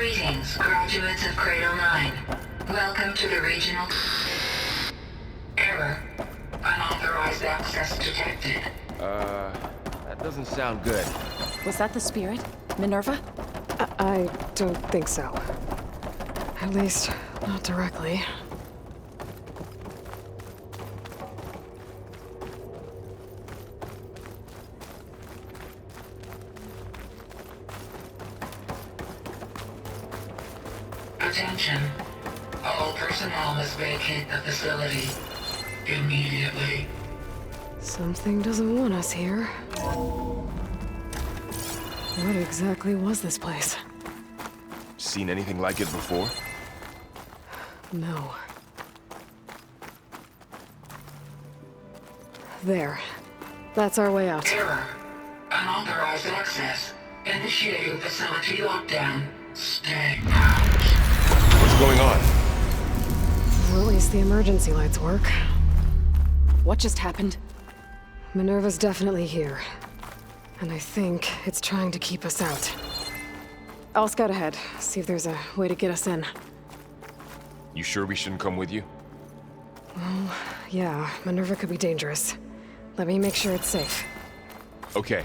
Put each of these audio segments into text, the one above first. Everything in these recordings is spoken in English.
Greetings, graduates of Cradle 9. Welcome to the regional... Error. Unauthorized access detected. That doesn't sound good. Was that the spirit? Minerva? I don't think so. At least, not directly. Attention. All personnel must vacate the facility. Immediately. Something doesn't want us here. What exactly was this place? Seen anything like it before? No. There. That's our way out. Error. Unauthorized access. Initiating facility lockdown. Stay out. What's going on? Well, at least the emergency lights work. What just happened? Minerva's definitely here. And I think it's trying to keep us out. I'll scout ahead, see if there's a way to get us in. You sure we shouldn't come with you? Well, yeah, Minerva could be dangerous. Let me make sure it's safe. Okay.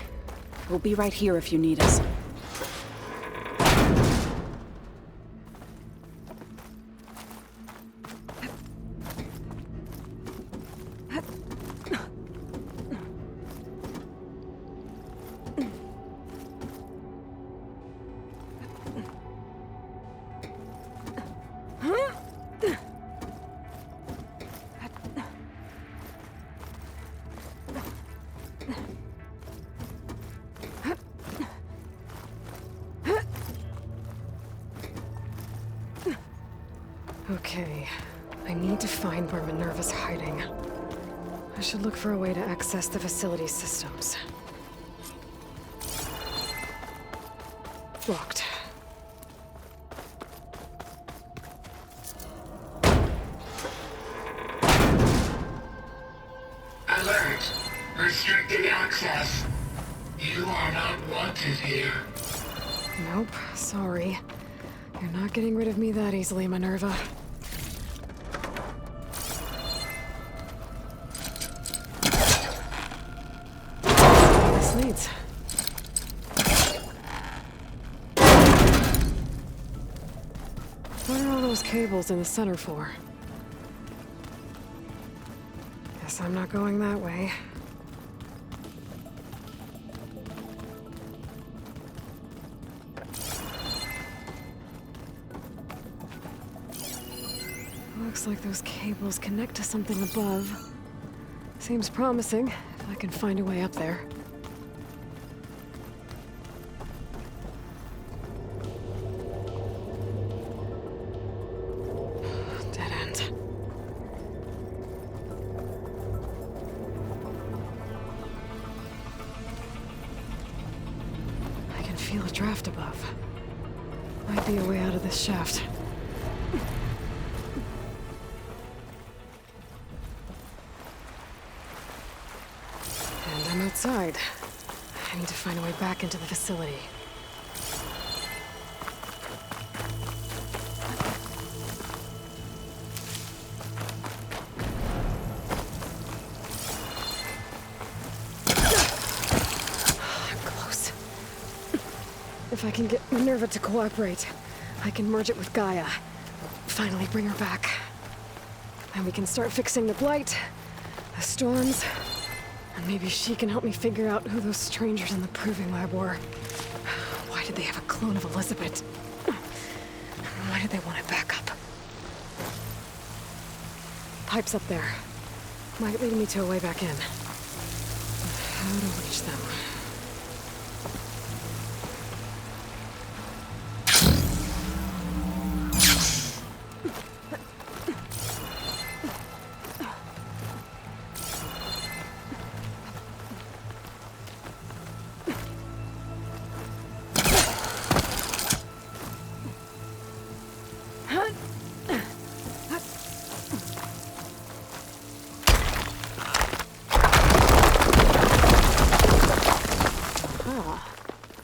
We'll be right here if you need us. Okay, I need to find where Minerva's hiding. I should look for a way to access the facility systems. Locked. Alert. Restricted access. You are not wanted here. Nope, sorry. You're not getting rid of me that easily, Minerva. This leads. What are all those cables in the center for? Guess I'm not going that way. Looks like those cables connect to something above. Seems promising, if I can find a way up there. Dead end. I can feel a draft above. Might be a way out of this shaft. And I'm outside. I need to find a way back into the facility. I'm close. If I can get Minerva to cooperate, I can merge it with Gaia. Finally bring her back. Then we can start fixing the Blight, the storms, and maybe she can help me figure out who those strangers in the proving lab were. Why did they have a clone of Elizabeth? Why did they want it back up? Pipe's up there. Might lead me to a way back in. How to reach them?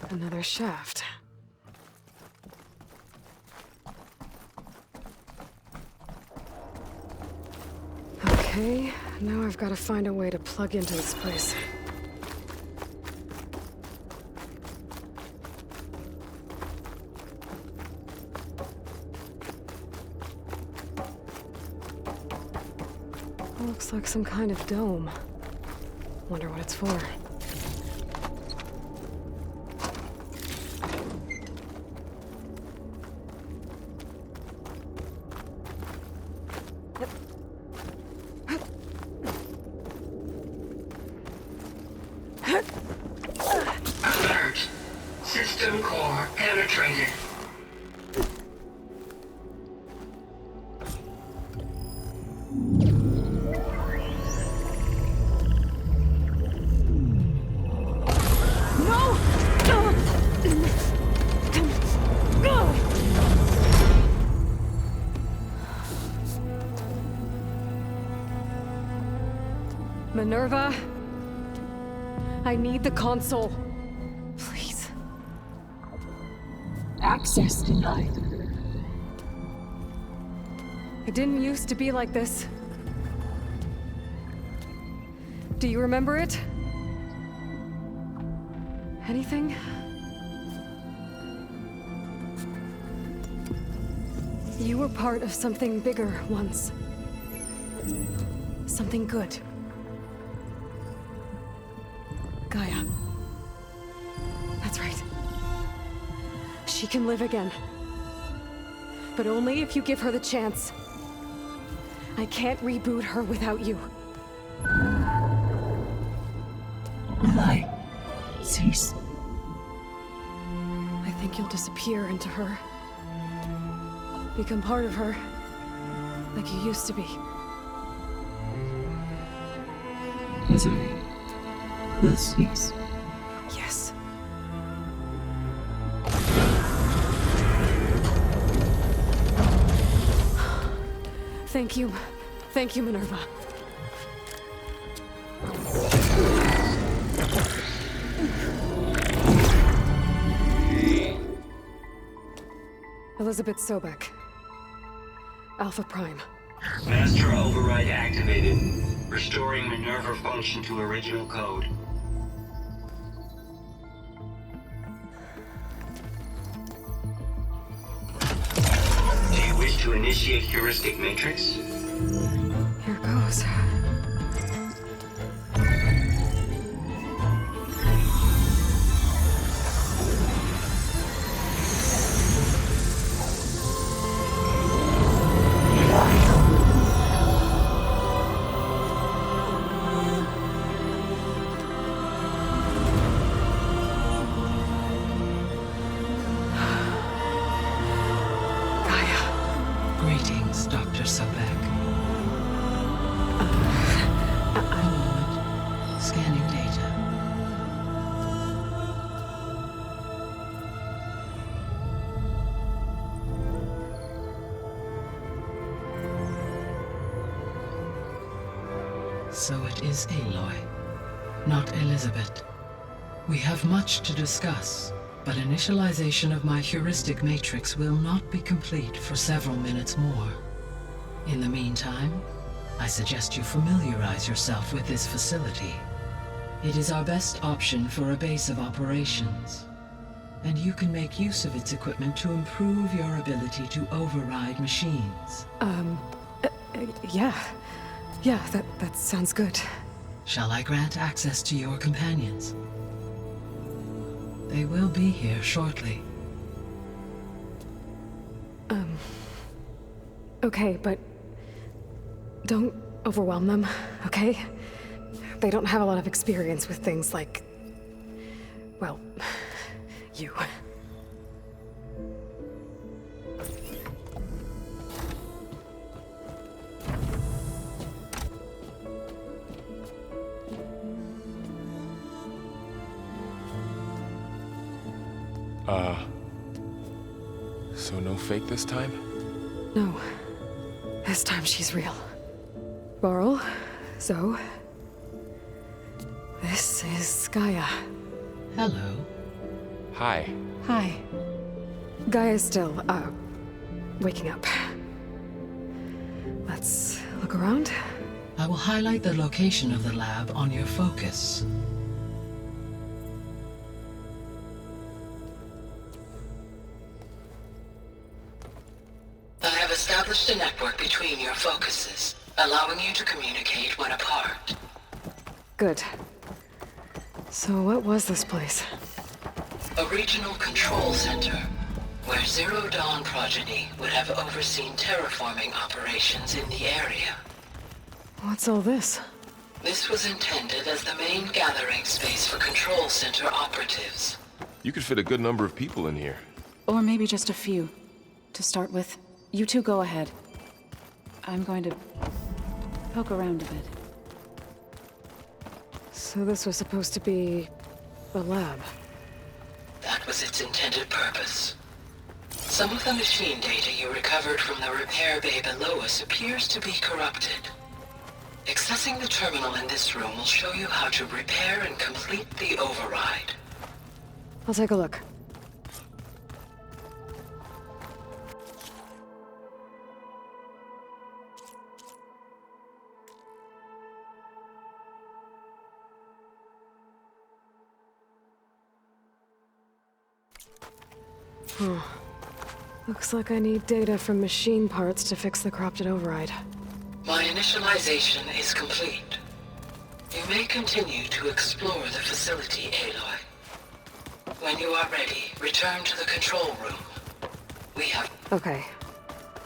Another shaft. Okay, now I've got to find a way to plug into this place. Looks like some kind of dome. Wonder what it's for. Alert. System core penetrated. Minerva, I need the console. Please. Access denied. It didn't used to be like this. Do you remember it? Anything? You were part of something bigger once. Something good. Gaia. That's right. She can live again. But only if you give her the chance. I can't reboot her without you. Light. Cease. I think you'll disappear into her. Become part of her. Like you used to be. Misery. Will cease. Yes. Thank you. Thank you, Minerva. Elizabeth Sobek. Alpha Prime. Master override activated. Restoring Minerva function to original code. Do you wish to initiate heuristic matrix? Here goes. Greetings, Dr. Sobek. One moment. Scanning data. So it is Aloy, not Elizabeth. We have much to discuss, but initialization of my heuristic matrix will not be complete for several minutes more. In the meantime, I suggest you familiarize yourself with this facility. It is our best option for a base of operations, and you can make use of its equipment to improve your ability to override machines. Yeah. Yeah, that sounds good. Shall I grant access to your companions? They will be here shortly. Okay, but don't overwhelm them, okay? They don't have a lot of experience with things like, well, you. So no fake this time? No. This time she's real. Varl, Zoe. This is Gaia. Hello. Hi. Hi. Gaia's still, waking up. Let's look around. I will highlight the location of the lab on your focus. I have established a network between your focuses, allowing you to communicate when apart. Good. So what was this place? A regional control center, where Zero Dawn progeny would have overseen terraforming operations in the area. What's all this? This was intended as the main gathering space for control center operatives. You could fit a good number of people in here. Or maybe just a few. To start with, you two go ahead. I'm going to poke around a bit. So this was supposed to be a lab. That was its intended purpose. Some of the machine data you recovered from the repair bay below us appears to be corrupted. Accessing the terminal in this room will show you how to repair and complete the override. I'll take a look. Looks like I need data from machine parts to fix the corrupted override. My initialization is complete. You may continue to explore the facility, Aloy. When you are ready, return to the control room. We have... Okay.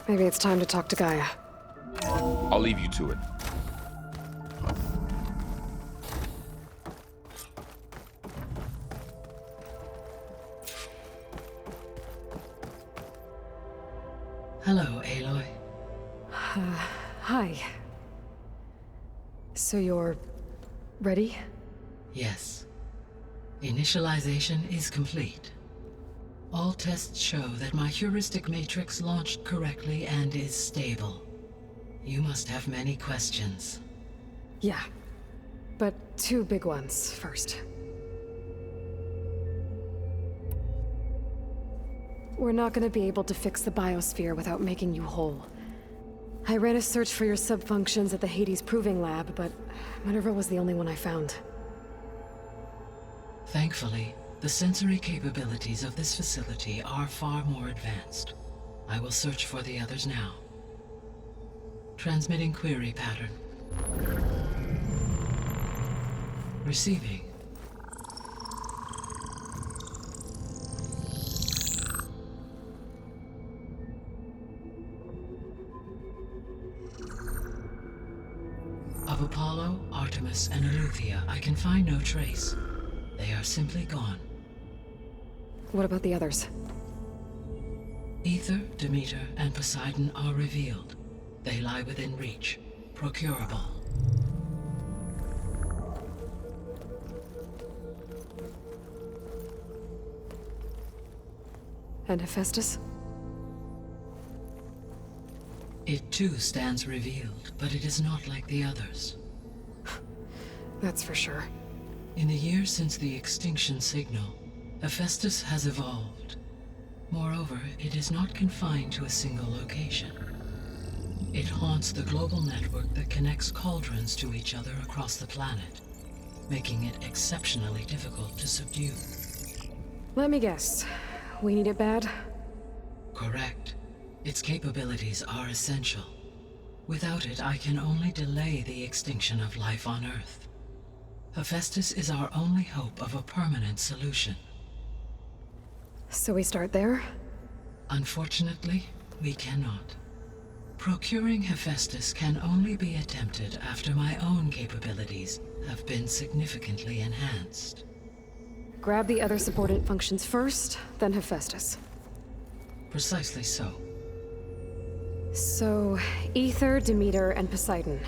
Maybe it's time to talk to Gaia. I'll leave you to it. Hello, Aloy. Hi. So you're... ready? Yes. Initialization is complete. All tests show that my heuristic matrix launched correctly and is stable. You must have many questions. Yeah. But two big ones first. We're not gonna be able to fix the biosphere without making you whole. I ran a search for your subfunctions at the Hades Proving Lab, but Minerva was the only one I found. Thankfully, the sensory capabilities of this facility are far more advanced. I will search for the others now. Transmitting query pattern. Receiving. Of Apollo, Artemis, and Eleuthia, I can find no trace. They are simply gone. What about the others? Aether, Demeter, and Poseidon are revealed. They lie within reach, procurable. And Hephaestus? It too stands revealed, but it is not like the others. That's for sure. In the years since the extinction signal, Hephaestus has evolved. Moreover, it is not confined to a single location. It haunts the global network that connects cauldrons to each other across the planet, making it exceptionally difficult to subdue. Let me guess. We need it bad? Correct. Its capabilities are essential. Without it, I can only delay the extinction of life on Earth. Hephaestus is our only hope of a permanent solution. So we start there? Unfortunately, we cannot. Procuring Hephaestus can only be attempted after my own capabilities have been significantly enhanced. Grab the other subordinate functions first, then Hephaestus. Precisely so. So, Aether, Demeter, and Poseidon.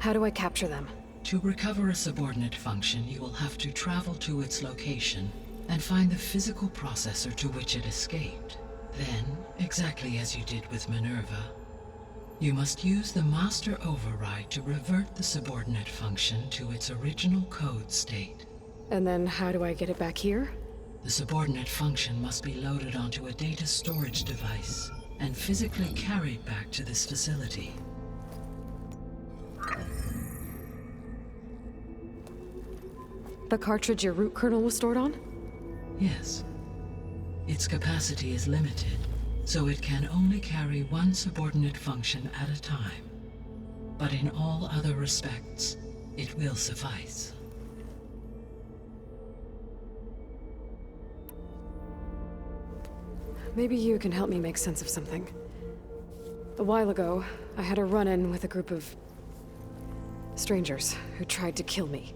How do I capture them? To recover a subordinate function, you will have to travel to its location and find the physical processor to which it escaped. Then, exactly as you did with Minerva, you must use the master override to revert the subordinate function to its original code state. And then how do I get it back here? The subordinate function must be loaded onto a data storage device and physically carried back to this facility. The cartridge your root kernel was stored on? Yes. Its capacity is limited, so it can only carry one subordinate function at a time. But in all other respects, it will suffice. Maybe you can help me make sense of something. A while ago, I had a run-in with a group of strangers who tried to kill me.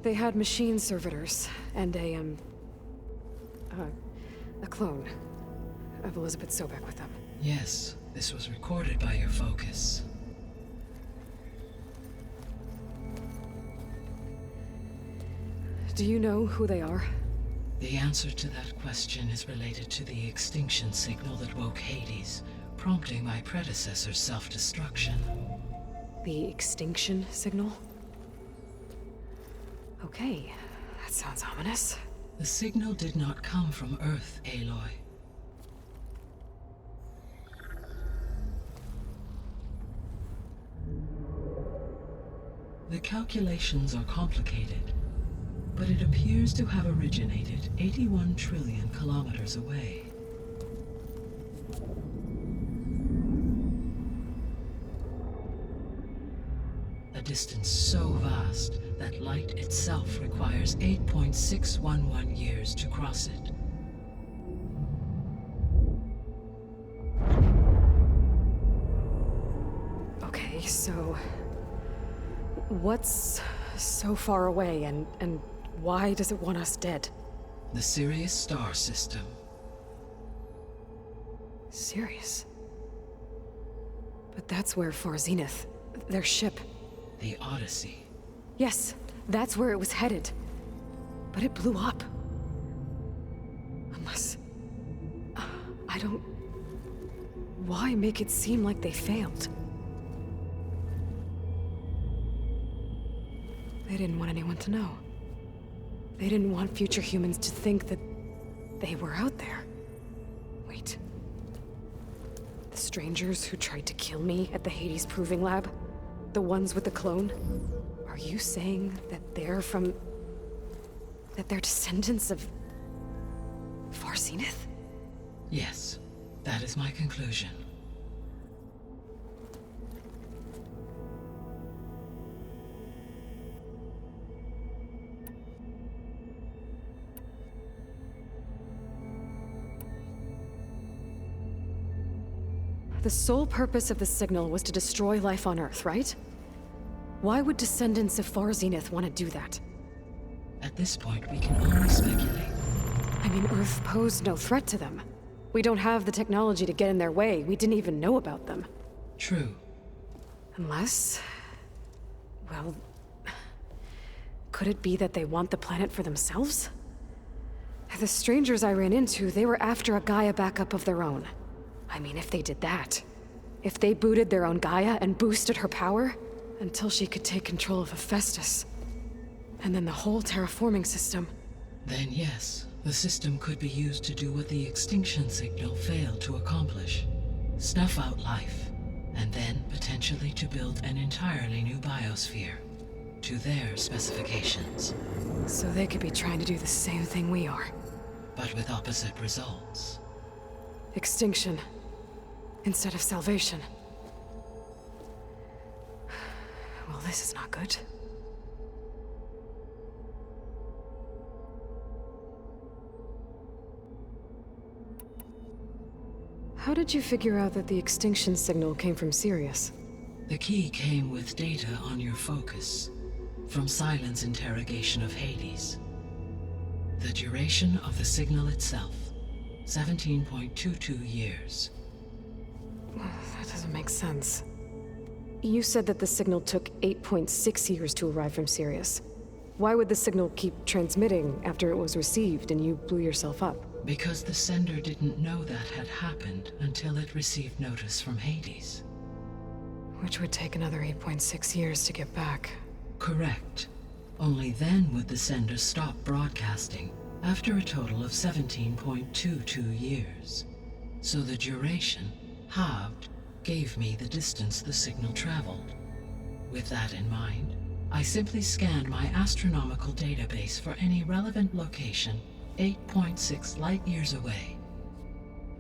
They had machine servitors and a clone of Elizabeth Sobek with them. Yes, this was recorded by your focus. Do you know who they are? The answer to that question is related to the extinction signal that woke Hades, prompting my predecessor's self-destruction. The extinction signal? Okay, that sounds ominous. The signal did not come from Earth, Aloy. The calculations are complicated, but it appears to have originated 81 trillion kilometers away. A distance so vast that light itself requires 8.611 years to cross it. Okay, so what's so far away and why does it want us dead? The Sirius star system. Sirius? But that's where Far Zenith, their ship. The Odyssey. Yes, that's where it was headed. But it blew up. Unless... I don't... Why make it seem like they failed? They didn't want anyone to know. They didn't want future humans to think that they were out there. Wait. The strangers who tried to kill me at the Hades Proving Lab? The ones with the clone? Are you saying that they're from... that they're descendants of... Far Zenith? Yes, that is my conclusion. The sole purpose of the signal was to destroy life on Earth, right? Why would descendants of Far Zenith want to do that? At this point, we can only speculate. I mean, Earth posed no threat to them. We don't have the technology to get in their way. We didn't even know about them. True. Unless... well... could it be that they want the planet for themselves? The strangers I ran into, they were after a Gaia backup of their own. I mean, if they did that... if they booted their own Gaia and boosted her power... until she could take control of Hephaestus. And then the whole terraforming system. Then yes, the system could be used to do what the extinction signal failed to accomplish. Snuff out life, and then potentially to build an entirely new biosphere. To their specifications. So they could be trying to do the same thing we are. But with opposite results. Extinction. Instead of salvation. Well, this is not good. How did you figure out that the extinction signal came from Sirius? The key came with data on your focus, from Silent's interrogation of Hades. The duration of the signal itself, 17.22 years. That doesn't make sense. You said that the signal took 8.6 years to arrive from Sirius. Why would the signal keep transmitting after it was received and you blew yourself up? Because the sender didn't know that had happened until it received notice from Hades. Which would take another 8.6 years to get back. Correct. Only then would the sender stop broadcasting, after a total of 17.22 years. So the duration, halved, gave me the distance the signal traveled. With that in mind, I simply scanned my astronomical database for any relevant location 8.6 light-years away.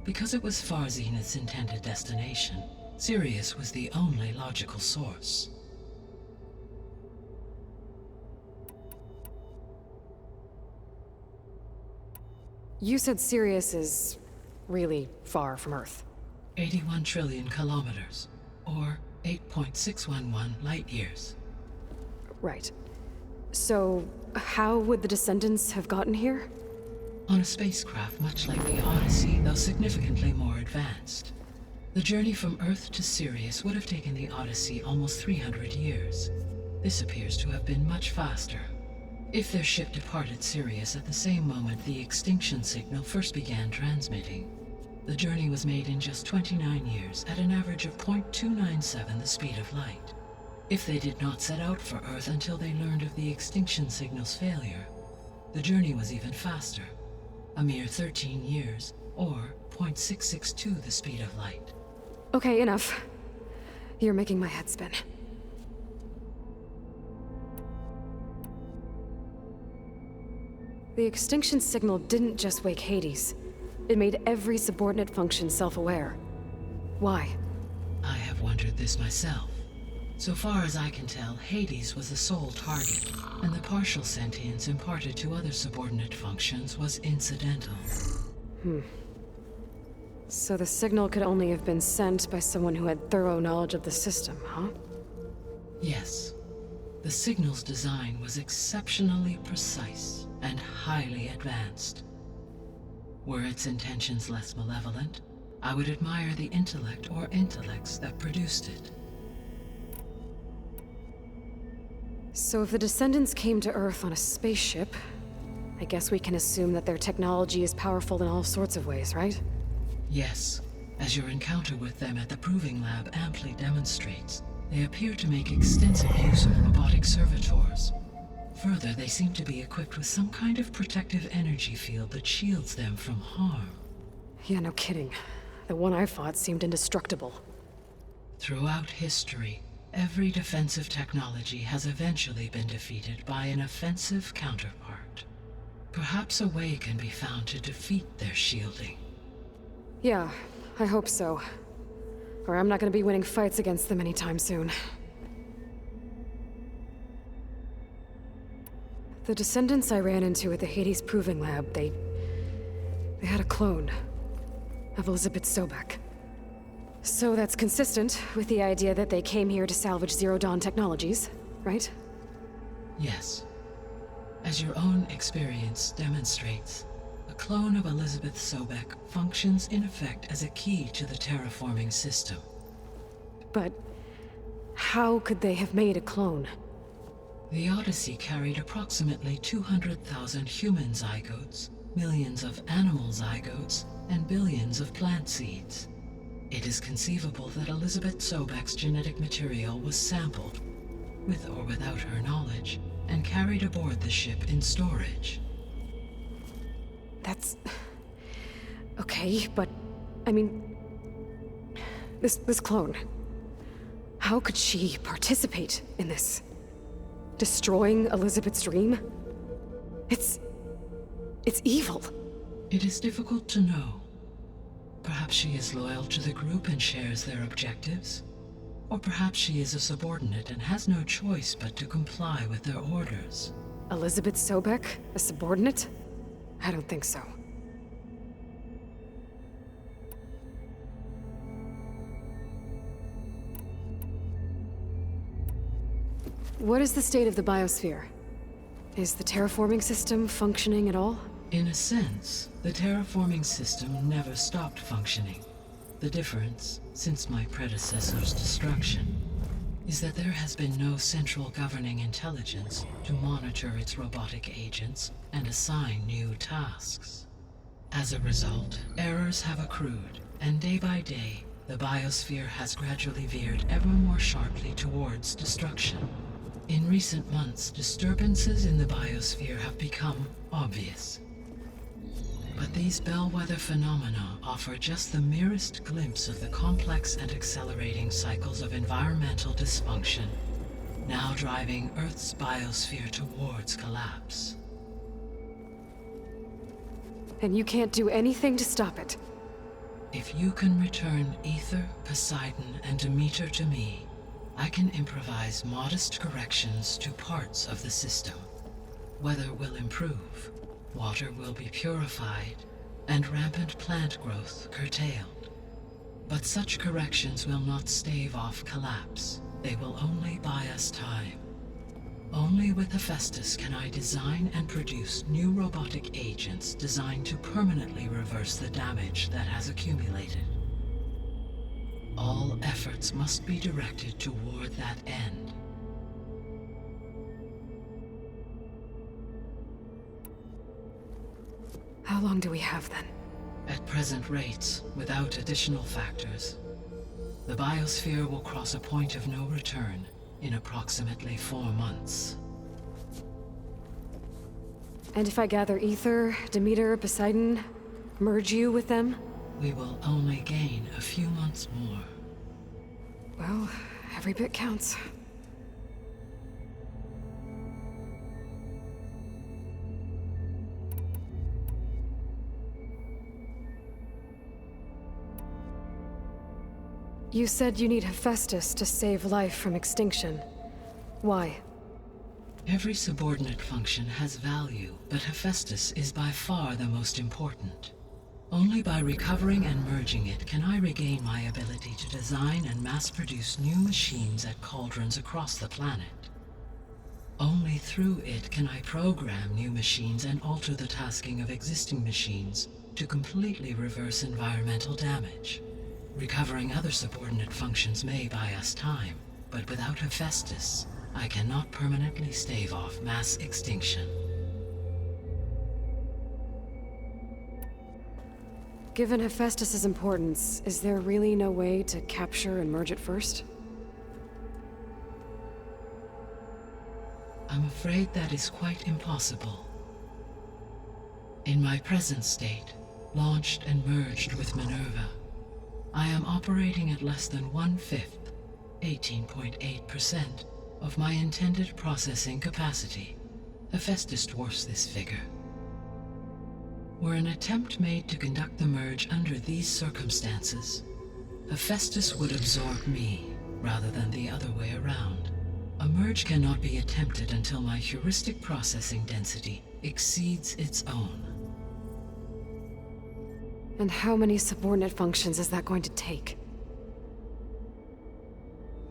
Because it was Far Zenith's intended destination, Sirius was the only logical source. You said Sirius is really far from Earth. 81 trillion kilometers, or 8.611 light-years. Right. So, how would the Descendants have gotten here? On a spacecraft much like the Odyssey, though significantly more advanced. The journey from Earth to Sirius would have taken the Odyssey almost 300 years. This appears to have been much faster. If their ship departed Sirius at the same moment the extinction signal first began transmitting, the journey was made in just 29 years at an average of 0.297 the speed of light. If they did not set out for Earth until they learned of the extinction signal's failure, the journey was even faster, a mere 13 years, or 0.662 the speed of light. Okay, enough. You're making my head spin. The extinction signal didn't just wake Hades. It made every subordinate function self-aware. Why? I have wondered this myself. So far as I can tell, Hades was the sole target, and the partial sentience imparted to other subordinate functions was incidental. So the signal could only have been sent by someone who had thorough knowledge of the system, huh? Yes. The signal's design was exceptionally precise and highly advanced. Were its intentions less malevolent, I would admire the intellect or intellects that produced it. So if the Descendants came to Earth on a spaceship, I guess we can assume that their technology is powerful in all sorts of ways, right? Yes, as your encounter with them at the Proving Lab amply demonstrates, they appear to make extensive use of robotic servitors. Further, they seem to be equipped with some kind of protective energy field that shields them from harm. Yeah, no kidding. The one I fought seemed indestructible. Throughout history, every defensive technology has eventually been defeated by an offensive counterpart. Perhaps a way can be found to defeat their shielding. Yeah, I hope so. Or I'm not gonna be winning fights against them anytime soon. The Descendants I ran into at the Hades Proving Lab, they had a clone of Elizabeth Sobek. So that's consistent with the idea that they came here to salvage Zero Dawn technologies, right? Yes. As your own experience demonstrates, a clone of Elizabeth Sobek functions in effect as a key to the terraforming system. But how could they have made a clone? The Odyssey carried approximately 200,000 human zygotes, millions of animal zygotes, and billions of plant seeds. It is conceivable that Elizabeth Sobek's genetic material was sampled, with or without her knowledge, and carried aboard the ship in storage. That's... okay, but... I mean... This clone... How could she participate in this? Destroying Elizabeth's dream? It's evil. It is difficult to know. Perhaps she is loyal to the group and shares their objectives. Or perhaps she is a subordinate and has no choice but to comply with their orders. Elizabeth Sobek, a subordinate? I don't think so. What is the state of the biosphere? Is the terraforming system functioning at all? In a sense, the terraforming system never stopped functioning. The difference, since my predecessor's destruction, is that there has been no central governing intelligence to monitor its robotic agents and assign new tasks. As a result, errors have accrued, and day by day, the biosphere has gradually veered ever more sharply towards destruction. In recent months, disturbances in the biosphere have become obvious. But these bellwether phenomena offer just the merest glimpse of the complex and accelerating cycles of environmental dysfunction now driving Earth's biosphere towards collapse. And you can't do anything to stop it. If you can return Aether, Poseidon, and Demeter to me, I can improvise modest corrections to parts of the system. Weather will improve, water will be purified, and rampant plant growth curtailed. But such corrections will not stave off collapse. They will only buy us time. Only with Hephaestus can I design and produce new robotic agents designed to permanently reverse the damage that has accumulated. All efforts must be directed toward that end. How long do we have then? At present rates, without additional factors, the biosphere will cross a point of no return in approximately 4 months. And if I gather Aether, Demeter, Poseidon, merge you with them? We will only gain a few months more. Well, every bit counts. You said you need Hephaestus to save life from extinction. Why? Every subordinate function has value, but Hephaestus is by far the most important. Only by recovering and merging it can I regain my ability to design and mass-produce new machines at cauldrons across the planet. Only through it can I program new machines and alter the tasking of existing machines to completely reverse environmental damage. Recovering other subordinate functions may buy us time, but without Hephaestus, I cannot permanently stave off mass extinction. Given Hephaestus's importance, is there really no way to capture and merge it first? I'm afraid that is quite impossible. In my present state, launched and merged with Minerva, I am operating at less than 1/5, 18.8%, of my intended processing capacity. Hephaestus dwarfs this figure. Were an attempt made to conduct the merge under these circumstances, Hephaestus would absorb me, rather than the other way around. A merge cannot be attempted until my heuristic processing density exceeds its own. And how many subordinate functions is that going to take?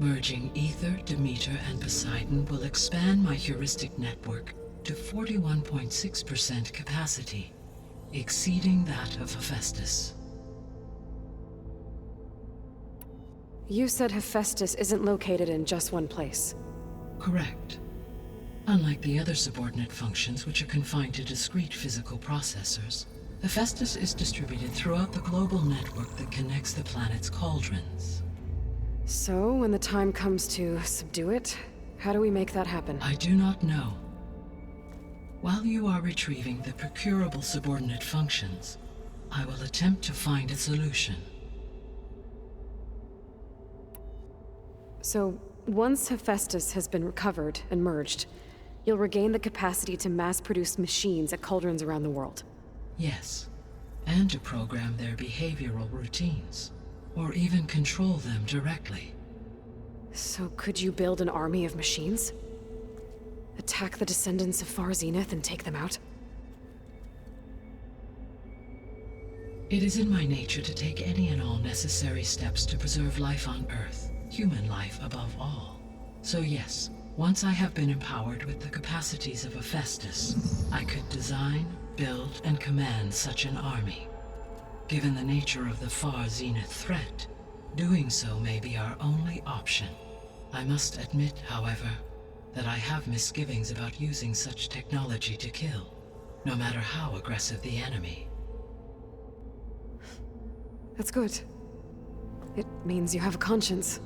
Merging Aether, Demeter, and Poseidon will expand my heuristic network to 41.6% capacity, exceeding that of Hephaestus. You said Hephaestus isn't located in just one place. Correct. Unlike the other subordinate functions, which are confined to discrete physical processors, Hephaestus is distributed throughout the global network that connects the planet's cauldrons. So, when the time comes to subdue it, how do we make that happen? I do not know. While you are retrieving the procurable subordinate functions, I will attempt to find a solution. So, once Hephaestus has been recovered and merged, you'll regain the capacity to mass-produce machines at cauldrons around the world. Yes, and to program their behavioral routines, or even control them directly. So could you build an army of machines? Attack the descendants of Far Zenith and take them out? It is in my nature to take any and all necessary steps to preserve life on Earth, human life above all. So yes, once I have been empowered with the capacities of Hephaestus, I could design, build, and command such an army. Given the nature of the Far Zenith threat, doing so may be our only option. I must admit, however, that I have misgivings about using such technology to kill, no matter how aggressive the enemy. That's good. It means you have a conscience.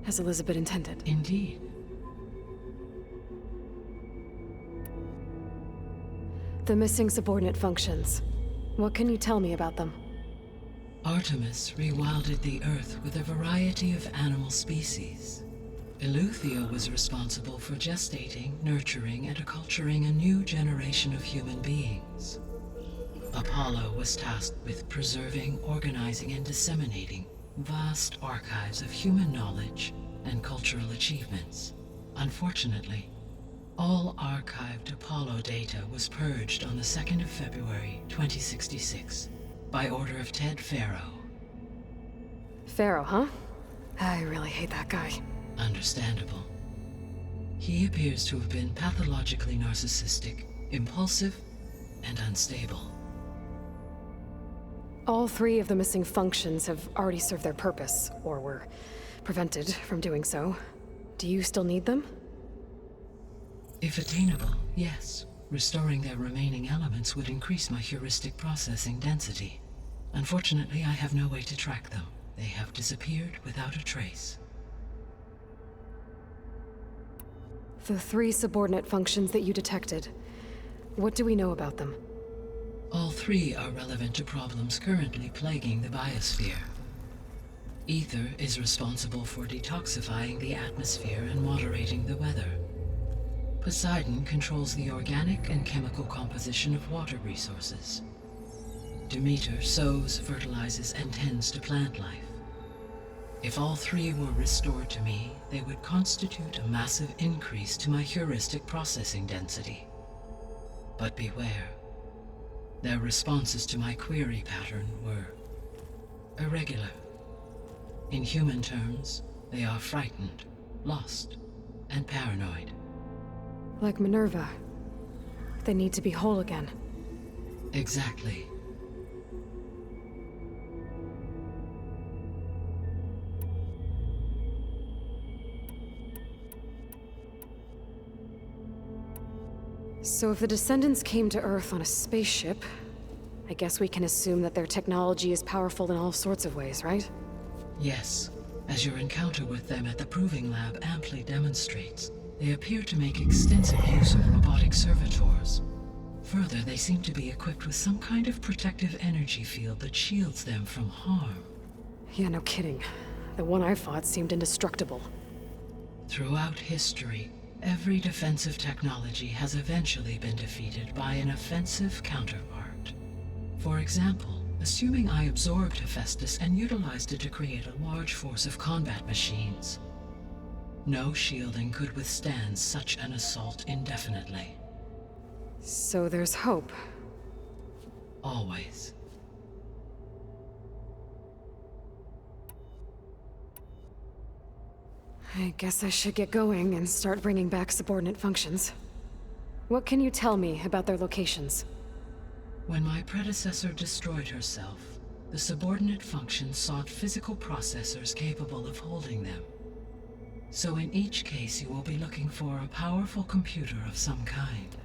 As Elizabeth intended. Indeed. The missing subordinate functions. What can you tell me about them? Artemis rewilded the Earth with a variety of animal species. Eleuthia was responsible for gestating, nurturing, and acculturating a new generation of human beings. Apollo was tasked with preserving, organizing, and disseminating vast archives of human knowledge and cultural achievements. Unfortunately, all archived Apollo data was purged on the 2nd of February, 2066, by order of Ted Faro. Pharaoh, huh? I really hate that guy. Understandable. He appears to have been pathologically narcissistic, impulsive, and unstable. All 3 of the missing functions have already served their purpose, or were prevented from doing so. Do you still need them? If attainable, yes. Restoring their remaining elements would increase my heuristic processing density. Unfortunately, I have no way to track them. They have disappeared without a trace. The 3 subordinate functions that you detected, what do we know about them? All 3 are relevant to problems currently plaguing the biosphere. Ether is responsible for detoxifying the atmosphere and moderating the weather. Poseidon controls the organic and chemical composition of water resources. Demeter sows, fertilizes, and tends to plant life. If all 3 were restored to me, they would constitute a massive increase to my heuristic processing density. But beware. Their responses to my query pattern were irregular. In human terms, they are frightened, lost, and paranoid. Like Minerva. They need to be whole again. Exactly. So if the Descendants came to Earth on a spaceship, I guess we can assume that their technology is powerful in all sorts of ways, right? Yes, as your encounter with them at the Proving Lab amply demonstrates, they appear to make extensive use of robotic servitors. Further, they seem to be equipped with some kind of protective energy field that shields them from harm. Yeah, no kidding. The one I fought seemed indestructible. Throughout history, every defensive technology has eventually been defeated by an offensive counterpart. For example, assuming I absorbed Hephaestus and utilized it to create a large force of combat machines. No shielding could withstand such an assault indefinitely. So there's hope. Always. I guess I should get going and start bringing back subordinate functions. What can you tell me about their locations? When my predecessor destroyed herself, the subordinate functions sought physical processors capable of holding them. So in each case you will be looking for a powerful computer of some kind.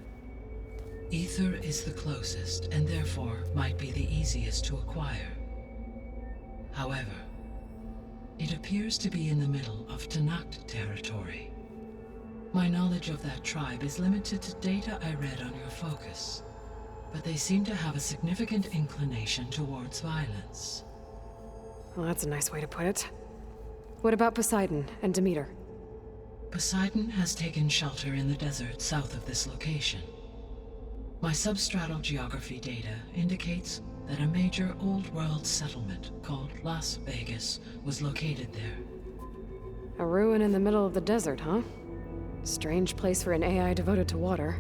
Ether is the closest, and therefore might be the easiest to acquire. However, it appears to be in the middle of Tenakth territory. My knowledge of that tribe is limited to data I read on your focus, but they seem to have a significant inclination towards violence. Well, that's a nice way to put it. What about Poseidon and Demeter? Poseidon has taken shelter in the desert south of this location. My substratal geography data indicates that a major old-world settlement called Las Vegas was located there. A ruin in the middle of the desert, huh? Strange place for an AI devoted to water.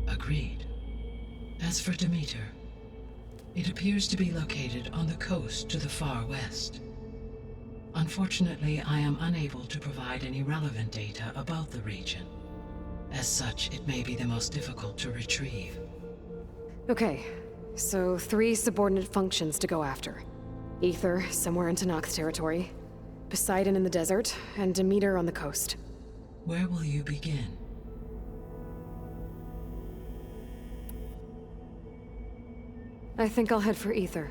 Agreed. As for Demeter, it appears to be located on the coast to the far west. Unfortunately, I am unable to provide any relevant data about the region. As such, it may be the most difficult to retrieve. Okay, so 3 subordinate functions to go after. Ether, somewhere in Tenakth territory. Poseidon in the desert, and Demeter on the coast. Where will you begin? I think I'll head for Ether.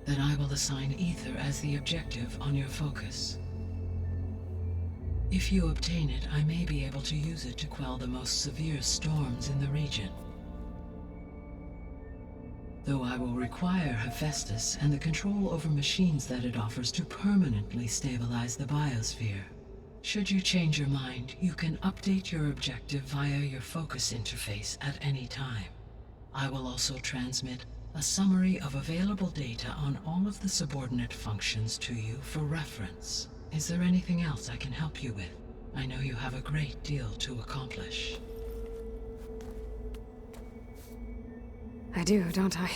Then I will assign Ether as the objective on your focus. If you obtain it, I may be able to use it to quell the most severe storms in the region. Though I will require Hephaestus and the control over machines that it offers to permanently stabilize the biosphere. Should you change your mind, you can update your objective via your focus interface at any time. I will also transmit a summary of available data on all of the subordinate functions to you for reference. Is there anything else I can help you with? I know you have a great deal to accomplish. I do, don't I?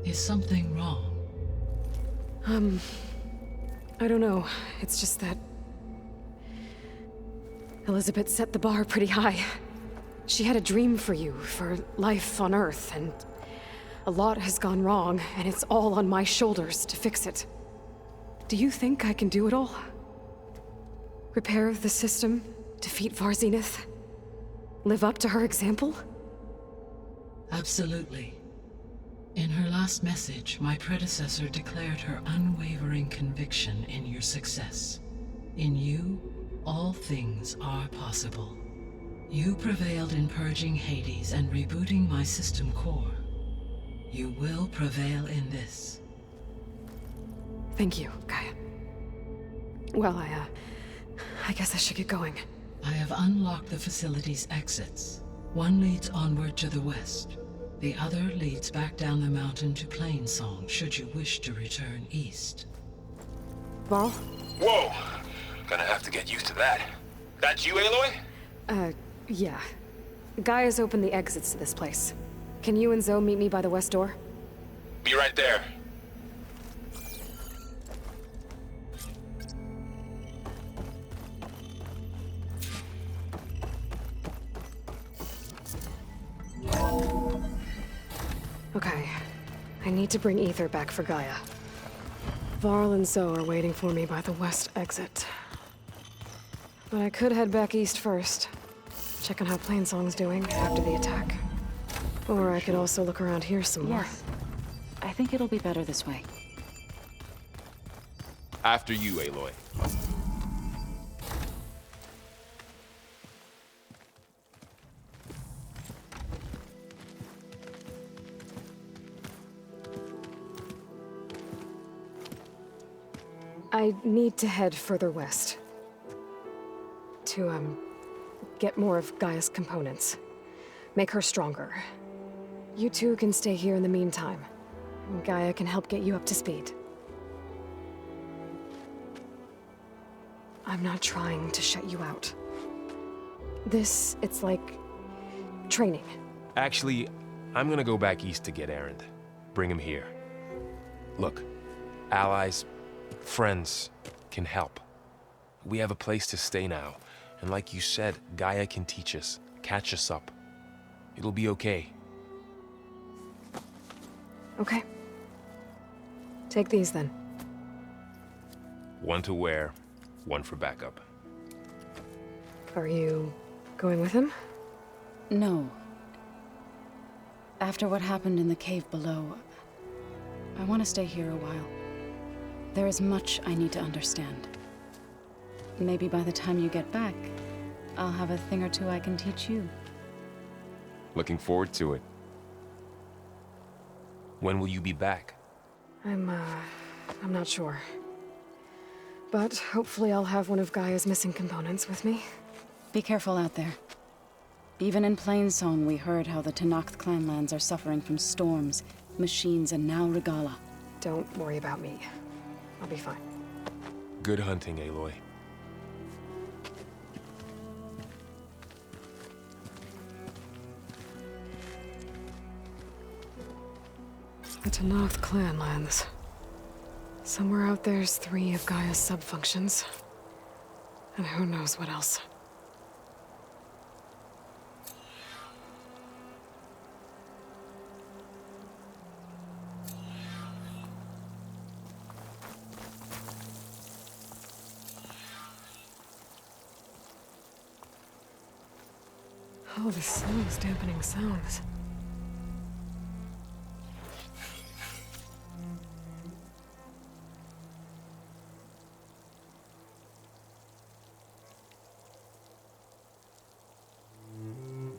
Is something wrong? I don't know. It's just that Elizabeth set the bar pretty high. She had a dream for you, for life on Earth, and a lot has gone wrong, and it's all on my shoulders to fix it. Do you think I can do it all? Repair the system, defeat Varzinith, live up to her example? Absolutely. In her last message, my predecessor declared her unwavering conviction in your success. In you, all things are possible. You prevailed in purging Hades and rebooting my system core. You will prevail in this. Thank you, Gaia. Well, I guess I should get going. I have unlocked the facility's exits. One leads onward to the west. The other leads back down the mountain to Plainsong, should you wish to return east. Varl? Whoa! Gonna have to get used to that. That's you, Aloy? Yeah. Gaia's opened the exits to this place. Can you and Zoe meet me by the west door? Be right there. Okay. I need to bring Ether back for Gaia. Varl and Zoe are waiting for me by the west exit. But I could head back east first. Check on how Plainsong's doing after the attack. Or I could also look around here some more. Yes. I think it'll be better this way. After you, Aloy. I need to head further west. To, get more of Gaia's components. Make her stronger. You two can stay here in the meantime. Gaia can help get you up to speed. I'm not trying to shut you out. It's like training. Actually, I'm gonna go back east to get Erend. Bring him here. Look, allies, friends can help. We have a place to stay now. And like you said, Gaia can teach us, catch us up. It'll be okay. Okay. Take these then. One to wear, one for backup. Are you going with him? No. After what happened in the cave below, I want to stay here a while. There is much I need to understand. Maybe by the time you get back, I'll have a thing or two I can teach you. Looking forward to it. When will you be back? I'm not sure. But hopefully I'll have one of Gaia's missing components with me. Be careful out there. Even in Plainsong, we heard how the Tenakth clanlands are suffering from storms, machines, and now Regalla. Don't worry about me. I'll be fine. Good hunting, Aloy. The Tenakth clanlands. Somewhere out there's 3 of Gaia's sub-functions. And who knows what else. Oh, the snow is dampening sounds.